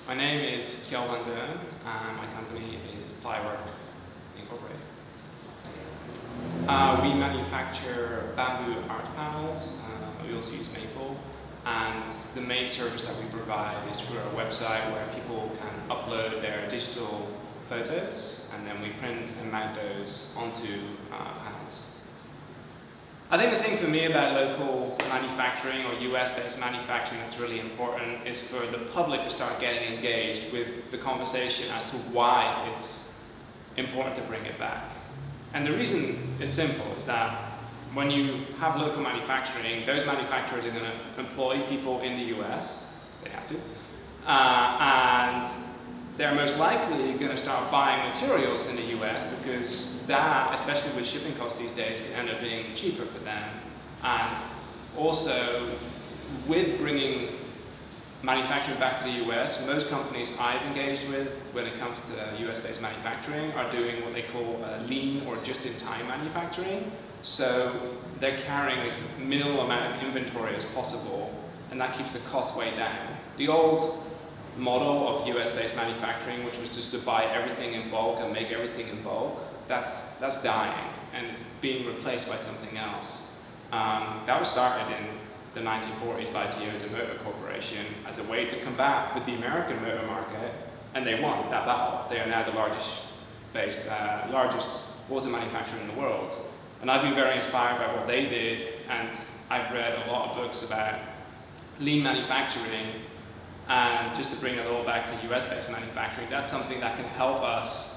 My name is Kjell Van Zoen, and my company is Plywerk Incorporated. We manufacture bamboo art panels. We also use maple, and the main service that we provide is through our website where people can upload their digital photos, and then we print and mount those onto panels. I think the thing for me about local manufacturing or US-based manufacturing that's really important is for the public to start getting engaged with the conversation as to why it's important to bring it back. And the reason is simple, is that when you have local manufacturing, those manufacturers are going to employ people in the US, they have to, and they're most likely going to start buying materials in the US because that, especially with shipping costs these days, can end up being cheaper for them. And also, with bringing manufacturing back to the US, most companies I've engaged with when it comes to US-based manufacturing are doing what they call lean or just-in-time manufacturing. So they're carrying as minimal amount of inventory as possible, and that keeps the cost way down. The old model of US-based manufacturing, which was just to buy everything in bulk and make everything in bulk, that's dying, and it's being replaced by something else. That was started in the 1940s by Toyota Motor Corporation as a way to combat with the American motor market, and they won that battle. They are now the largest auto manufacturer in the world. And I've been very inspired by what they did, and I've read a lot of books about lean manufacturing. And just to bring it all back to US-based manufacturing, that's something that can help us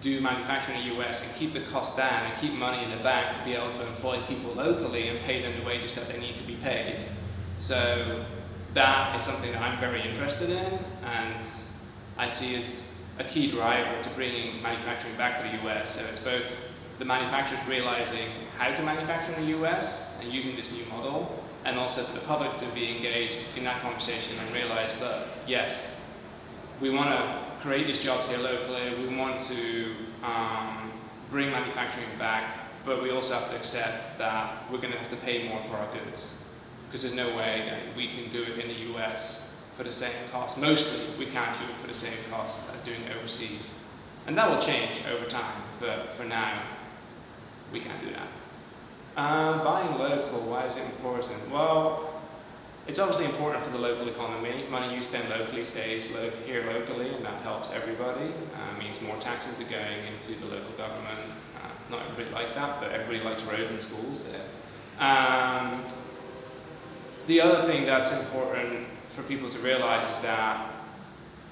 do manufacturing in the US and keep the cost down and keep money in the bank to be able to employ people locally and pay them the wages that they need to be paid. So that is something that I'm very interested in, and I see as a key driver to bringing manufacturing back to the US. So it's both the manufacturers realizing how to manufacture in the US and using this new model, and also for the public to be engaged in that conversation and realize that, yes, we want to create these jobs here locally, we want to bring manufacturing back, but we also have to accept that we're going to have to pay more for our goods, because there's no way that we can do it in the US for the same cost. Mostly, we can't do it for the same cost as doing it overseas. And that will change over time, but for now, we can't do that. Buying local, why is it important? Well, it's obviously important for the local economy. Money you spend locally stays here locally, and that helps everybody. Means more taxes are going into the local government. Not everybody likes that, but everybody likes roads and schools. The other thing that's important for people to realize is that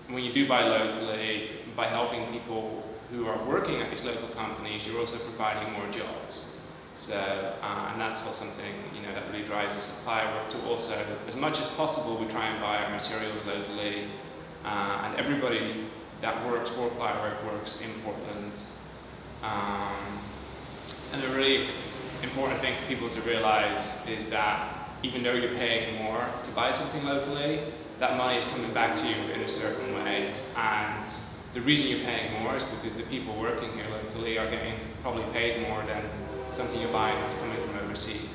when you do buy locally, by helping people who are working at these local companies, you're also providing more jobs. So, and that's also something that really drives us at Plywerk to also, as much as possible, we try and buy our materials locally, and everybody that works for Plywerk works in Portland. And a really important thing for people to realize is that even though you're paying more to buy something locally, that money is coming back to you in a certain way. And the reason you're paying more is because the people working here locally are getting probably paid more than something you're buying that's coming from overseas.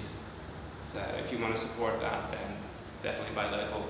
So if you want to support that, then definitely buy local.